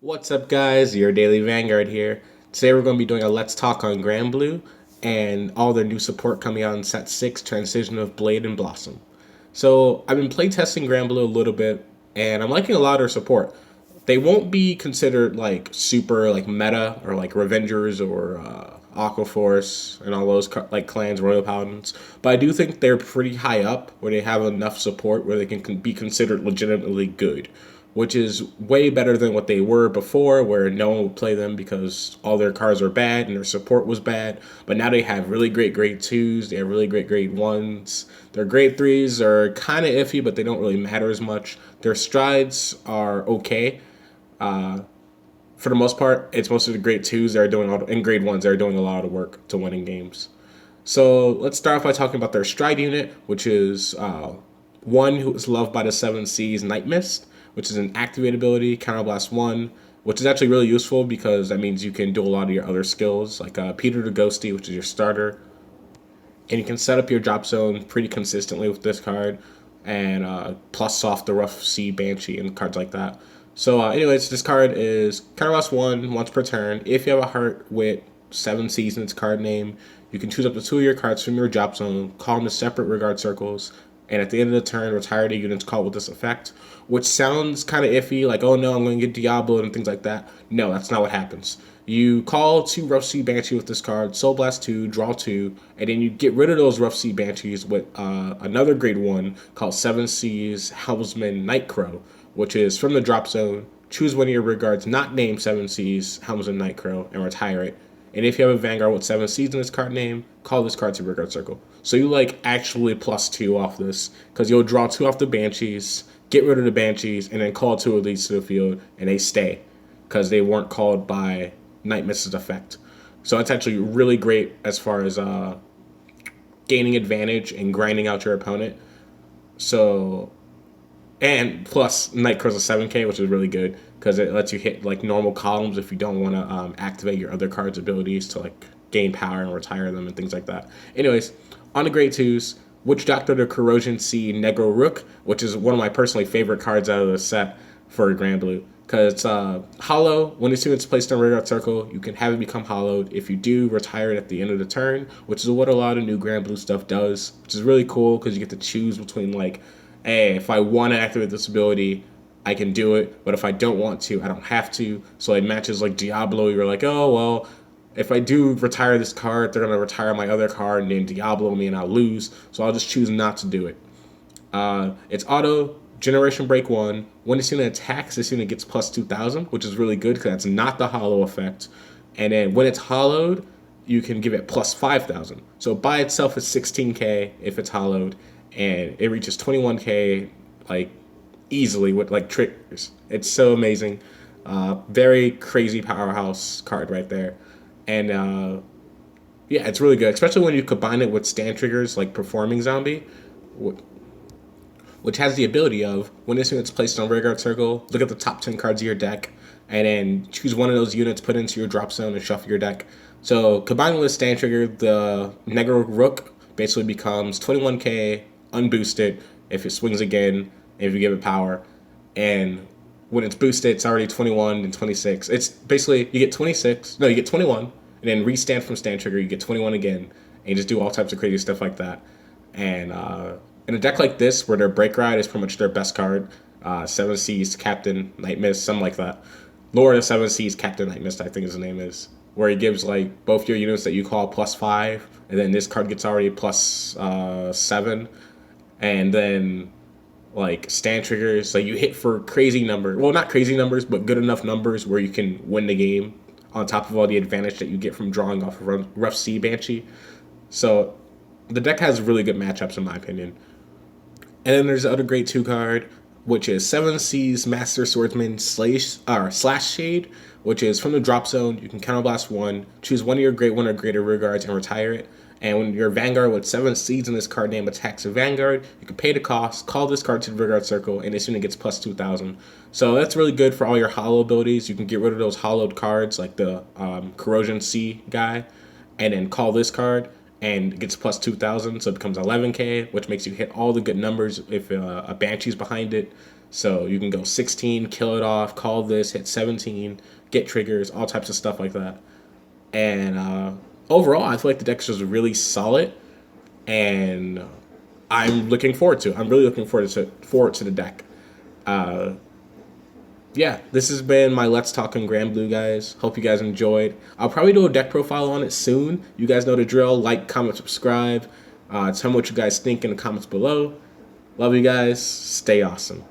What's up, guys? Your Daily Vanguard here. Today we're going to be doing a Let's Talk on GranBlue and all their new support coming out in Set 6, Transition of Blade and Blossom. So I've been playtesting GranBlue a little bit, and I'm liking a lot of their support. They won't be considered like super like meta or like Revengers or Aqua Force and all those like clans, Royal Paladins, but I do think they're pretty high up where they have enough support where they can be considered legitimately good, which is way better than what they were before, where no one would play them because all their cards are bad and their support was bad. But now they have really great grade twos, they have really great grade ones. Their grade threes are kind of iffy, but they don't really matter as much. Their strides are okay. For the most part, it's mostly the grade twos that are doing all, and grade ones that are doing a lot of work to winning games. So let's start off by talking about their stride unit, which is one who is loved by the Seven Seas Night Mist, which is an activate ability, Counterblast 1, which is actually really useful because that means you can do a lot of your other skills, like Peter the Ghosty, which is your starter. And you can set up your drop zone pretty consistently with this card, and plus off the Rough Sea Banshee and cards like that. So, anyways, this card is Counterblast 1 once per turn. If you have a heart with 7 Seas in its card name, you can choose up to 2 of your cards from your drop zone, call them to separate regard circles, and at the end of the turn, retire the units called with this effect, which sounds kind of iffy, like, oh no, I'm going to get Diablo and things like that. No, that's not what happens. You call 2 Rough Sea Banshee with this card, Soul Blast 2, draw 2, and then you get rid of those Rough Sea Banshees with another grade 1 called 7 Seas Helmsman Nightcrow, which is from the drop zone. Choose one of your regards not named 7 Seas Helmsman Nightcrow and retire it. And if you have a Vanguard with 7 Seas in this card name, call this card to your regard circle. So you like actually plus 2 off this, because you'll draw 2 off the Banshees, get rid of the Banshees, and then call 2 of these to the field, and they stay, because they weren't called by Night Mist's effect. So it's actually really great as far as gaining advantage and grinding out your opponent. So, and plus Nightcrow's a 7K, which is really good because it lets you hit like normal columns if you don't want to activate your other cards' abilities to like gain power and retire them and things like that. Anyways, on the grade twos, Witch Doctor the Corrosion Sea Negro Rook, which is one of my personally favorite cards out of the set for GranBlue. Because it's hollow. When it's placed on Radar Circle, you can have it become hollowed. If you do, retire it at the end of the turn, which is what a lot of new GranBlue stuff does, which is really cool because you get to choose between like, hey, if I want to activate this ability, I can do it, but if I don't want to, I don't have to. So it matches like Diablo, you're like, oh, well, if I do retire this card, they're going to retire my other card and then Diablo me and I'll lose. So I'll just choose not to do it. It's auto, Generation Break 1. When this unit attacks, this unit gets plus 2,000, which is really good because that's not the hollow effect. And then when it's hollowed, you can give it plus 5,000. So by itself, it's 16k if it's hollowed, and it reaches 21k like easily with like triggers. It's so amazing. Very crazy powerhouse card right there. And yeah, it's really good, especially when you combine it with stand triggers like Performing Zombie, which has the ability of, when this unit's placed on Rearguard Circle, look at the top 10 cards of your deck, and then choose one of those units, put it into your drop zone, and shuffle your deck. So combining with stand trigger, the Negro Rook basically becomes 21k, unboosted, if it swings again, if you give it power. And when it's boosted, it's already 21 and 26. It's basically, you get 26, no, you get 21, and then restand from stand trigger, you get 21 again, and you just do all types of crazy stuff like that. And in a deck like this, where their Break Ride is pretty much their best card, 7 Seas, Captain, Night Mist, something like that. Lord of 7 Seas, Captain Night Mist, I think his name is, where he gives like both your units that you call plus 5, and then this card gets already plus 7, and then like stand triggers, like you hit for crazy numbers. Well, not crazy numbers, but good enough numbers where you can win the game on top of all the advantage that you get from drawing off of Rough Sea Banshee. So the deck has really good matchups in my opinion. And then there's the other grade 2 card, which is 7 Seas Master Swordsman Slash Shade, which is from the drop zone. You can counterblast 1, choose one of your grade 1 or greater rearguards and retire it. And when your Vanguard with 7 Seas in this card name attacks a Vanguard, you can pay the cost, call this card to the rearguard circle, and this unit gets plus 2,000. So that's really good for all your hollow abilities. You can get rid of those hollowed cards like the Corrosion Sea guy, and then call this card, and it gets plus 2,000, so it becomes 11k, which makes you hit all the good numbers if a Banshee's behind it. So you can go 16, kill it off, call this, hit 17, get triggers, all types of stuff like that. And overall, I feel like the deck is just really solid, and I'm looking forward to it. I'm really looking forward to the deck. Yeah, this has been my Let's Talk on GranBlue, guys. Hope you guys enjoyed. I'll probably do a deck profile on it soon. You guys know the drill. Like, comment, subscribe. Tell me what you guys think in the comments below. Love you guys. Stay awesome.